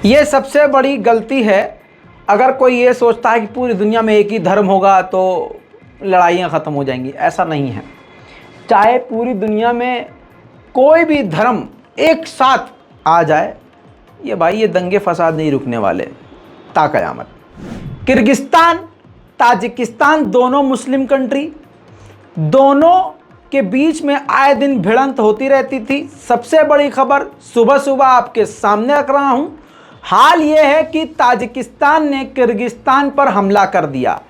ये सबसे बड़ी गलती है। अगर कोई ये सोचता है कि पूरी दुनिया में एक ही धर्म होगा तो लड़ाइयाँ ख़त्म हो जाएंगी, ऐसा नहीं है। चाहे पूरी दुनिया में कोई भी धर्म एक साथ आ जाए, ये दंगे फसाद नहीं रुकने वाले ता क़यामत। किर्गिस्तान, ताजिकिस्तान दोनों मुस्लिम कंट्री, दोनों के बीच में आए दिन भिड़ंत होती रहती थी। सबसे बड़ी खबर सुबह सुबह आपके सामने रख रहा हूं। हाल ये है कि ताजिकिस्तान ने किर्गिस्तान पर हमला कर दिया।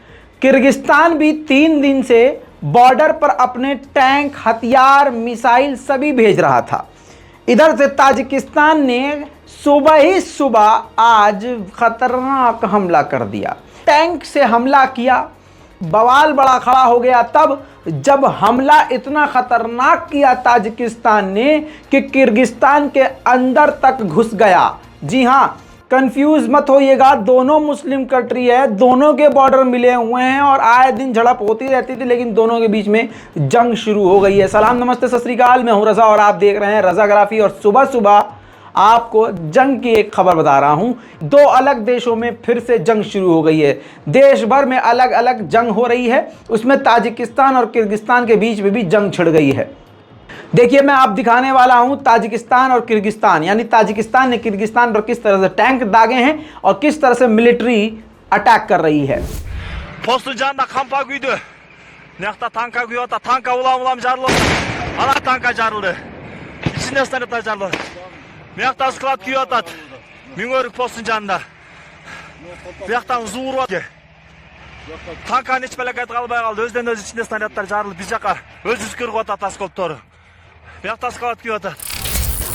किर्गिस्तान भी 3 दिन से बॉर्डर पर अपने टैंक, हथियार, मिसाइल सभी भेज रहा था। इधर से ताजिकिस्तान ने सुबह ही सुबह आज खतरनाक हमला कर दिया। टैंक से हमला किया, बवाल बड़ा खड़ा हो गया तब जब हमला इतना खतरनाक किया ताजिकिस्तान ने कि किर्गिस्तान के अंदर तक घुस गया। जी हाँ, कंफ्यूज मत होइएगा, दोनों मुस्लिम कंट्री है, दोनों के बॉर्डर मिले हुए हैं और आए दिन झड़प होती रहती थी, लेकिन दोनों के बीच में जंग शुरू हो गई है। सलाम नमस्ते सत श्री अकाल, मैं हूं रज़ा और आप देख रहे हैं रज़ाग्राफी। और सुबह सुबह आपको जंग की एक खबर बता रहा हूं। 2 अलग देशों में फिर से जंग शुरू हो गई है। देश भर में अलग अलग जंग हो रही है, उसमें ताजिकिस्तान और किर्गिस्तान के बीच में भी जंग छिड़ गई है। देखिए, मैं आप दिखाने वाला हूं ताजिकिस्तान और किर्गिस्तान, यानी ताजिकिस्तान ने किर्गिस्तान पर किस तरह से टैंक दागे हैं और किस तरह से मिलिट्री अटैक कर रही है।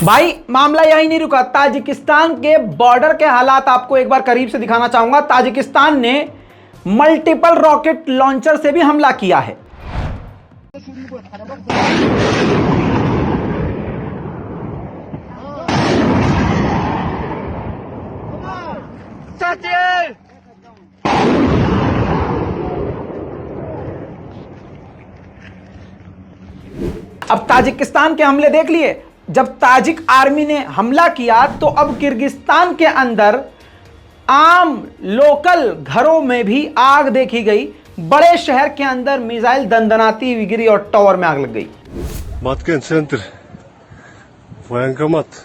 भाई मामला यही नहीं रुका, ताजिकिस्तान के बॉर्डर के हालात आपको एक बार करीब से दिखाना चाहूंगा। ताजिकिस्तान ने मल्टीपल रॉकेट लॉन्चर से भी हमला किया है। अब ताजिकिस्तान के हमले देख लिए। जब ताजिक आर्मी ने हमला किया तो अब किर्गिस्तान के अंदर आम लोकल घरों में भी आग देखी गई। बड़े शहर के अंदर मिसाइल दंदनाती हुई गिरी और टावर में आग लग गई। Matken Center, военкомат,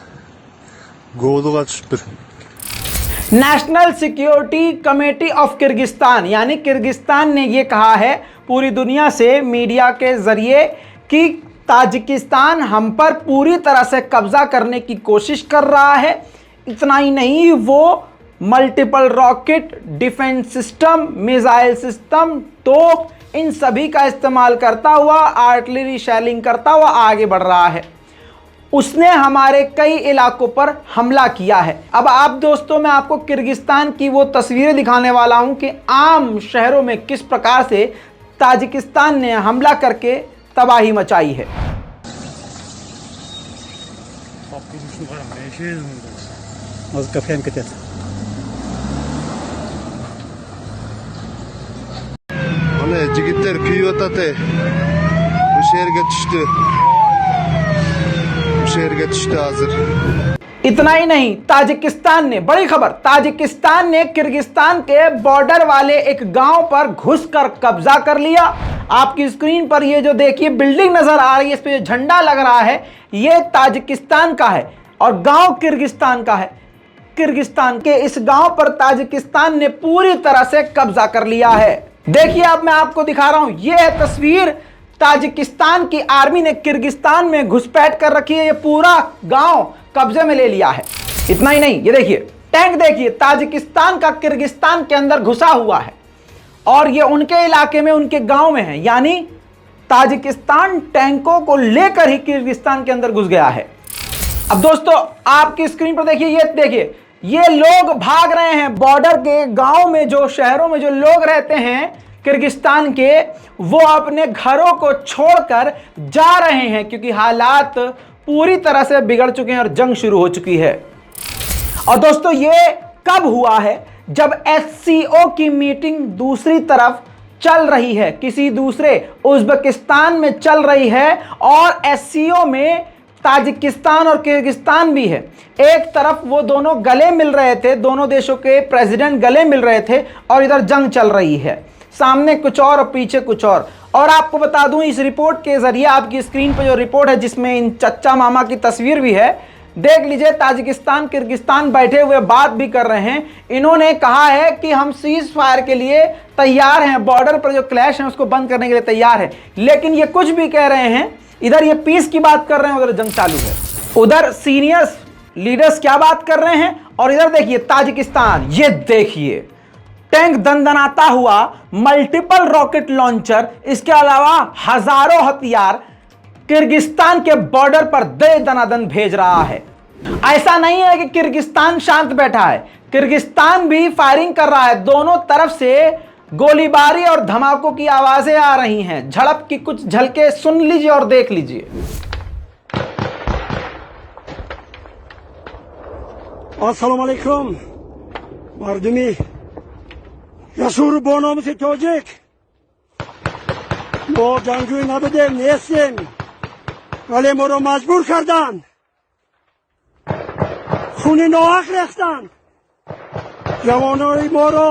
голуға түсіп тұр। National Security Committee of Kyrgyzstan, यानी किर्गिस्तान ने यह कहा है पूरी दुनिया से मीडिया के जरिए कि ताजिकिस्तान हम पर पूरी तरह से कब्जा करने की कोशिश कर रहा है। इतना ही नहीं, वो multiple rocket, defence system, missile system, तोप, इन सभी का इस्तेमाल करता हुआ, आर्टिलरी शेलिंग करता हुआ आगे बढ़ रहा है। उसने हमारे कई इलाकों पर हमला किया है। अब आप दोस्तों, मैं आपको किर्गिस्तान की वो तस्वीरें दिखाने वाला हूं कि आम शहरों में किस प्रकार से ताजिकिस्तान ने हमला करके तबाही मचाई है। Жігіттер күйіп атады. Шерге түшті азыр। इतना ही नहीं, ताजिकिस्तान ने, बड़ी खबर, ताजिकिस्तान ने किर्गिस्तान के बॉर्डर वाले एक गांव पर घुसकर कब्जा कर लिया। आपकी स्क्रीन पर ये जो देखिए बिल्डिंग नजर आ रही है, इस पे जो झंडा लग रहा है, ये ताजिकिस्तान का है और गांव किर्गिस्तान का है। किर्गिस्तान के इस गांव पर ताजिकिस्तान ने पूरी तरह से कब्जा कर लिया है। देखिए, अब मैं आपको दिखा रहा हूं, यह है तस्वीर। ताजिकिस्तान की आर्मी ने किर्गिस्तान में घुसपैठ कर रखी है, ये पूरा गांव कब्जे में ले लिया है। इतना ही नहीं, ये देखिए टैंक, देखिए ताजिकिस्तान का किर्गिस्तान के अंदर घुसा हुआ है और ये उनके इलाके में, उनके गांव में है, यानी ताजिकिस्तान टैंकों को लेकर ही किर्गिस्तान के अंदर घुस गया है। अब दोस्तों, आपकी स्क्रीन पर देखिए, ये देखिए, ये लोग भाग रहे हैं बॉर्डर के गांव में, जो शहरों में जो लोग रहते हैं किर्गिस्तान के, वो अपने घरों को छोड़कर जा रहे हैं क्योंकि हालात पूरी तरह से बिगड़ चुके हैं और जंग शुरू हो चुकी है। और दोस्तों, ये कब हुआ है? जब SCO की मीटिंग दूसरी तरफ चल रही है, किसी दूसरे उज्बेकिस्तान में चल रही है और SCO में ताजिकिस्तान और किर्गिस्तान भी है। एक तरफ वो दोनों गले मिल रहे थे, दोनों देशों के प्रेसिडेंट गले मिल रहे थे और इधर जंग चल रही है, सामने कुछ और पीछे कुछ और आपको बता दूं इस रिपोर्ट के जरिए, आपकी स्क्रीन पर जो रिपोर्ट है जिसमें इन चच्चा मामा की तस्वीर भी है, देख लीजिए। ताजिकिस्तान किर्गिस्तान बैठे हुए बात भी कर रहे हैं। इन्होंने कहा है कि हम सीज फायर के लिए तैयार हैं, बॉर्डर पर जो क्लैश है उसको बंद करने के लिए तैयार है। लेकिन ये कुछ भी कह रहे हैं, इधर ये पीस की बात कर रहे हैं, उधर जंग चालू है। उधर सीनियर लीडर्स क्या बात कर रहे हैं और इधर देखिए ताजिकिस्तान, ये देखिए टैंक दंदनाता हुआ, मल्टीपल रॉकेट लॉन्चर, इसके अलावा हजारों हथियार किर्गिस्तान के बॉर्डर पर दे दनादन भेज रहा है। ऐसा नहीं है कि किर्गिस्तान शांत बैठा है, किर्गिस्तान भी फायरिंग कर रहा है। दोनों तरफ से गोलीबारी और धमाकों की आवाजें आ रही हैं। झड़प की कुछ झलके सुन लीजिए और देख लीजिए। Assalamu alaikum. Mardumi. Yasur bonum se tojek. Mo jangoy nabudem nestim. Wale moro majbur kardan. Khuni nohaq rekhtan. Javanoy moro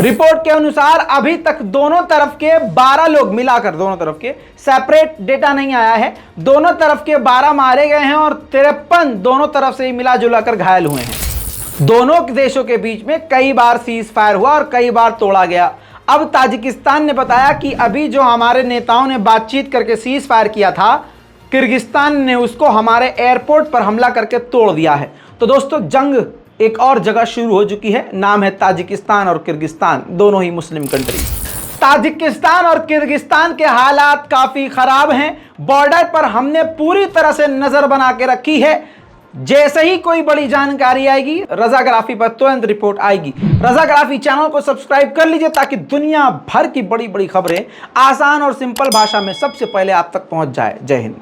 report के अनुसार अभी तक दोनों तरफ के 12 लोग मिलाकर, दोनों तरफ के सेपरेट डेटा नहीं आया है, दोनों तरफ के 12 मारे गए हैं और 53 दोनों तरफ से ही मिला जुलाकर घायल हुए हैं। दोनों देशों के बीच में कई बार सीज फायर हुआ और कई बार तोड़ा गया। अब ताजिकिस्तान ने बताया कि अभी जो हमारे नेताओं ने बातचीत करके सीज फायर किया था, किर्गिस्तान ने उसको हमारे एयरपोर्ट पर हमला करके तोड़ दिया है। तो दोस्तों जंग एक और जगह शुरू हो चुकी है, नाम है ताजिकिस्तान और किर्गिस्तान, दोनों ही मुस्लिम कंट्री। ताजिकिस्तान और किर्गिस्तान के हालात काफी खराब हैं। बॉर्डर पर हमने पूरी तरह से नजर बना के रखी है। जैसे ही कोई बड़ी जानकारी आएगी रजाग्राफी पर तुरंत रिपोर्ट आएगी। रजाग्राफी चैनल को सब्सक्राइब कर लीजिए ताकि दुनिया भर की बड़ी बड़ी खबरें आसान और सिंपल भाषा में सबसे पहले आप तक पहुंच जाए। जय हिंद।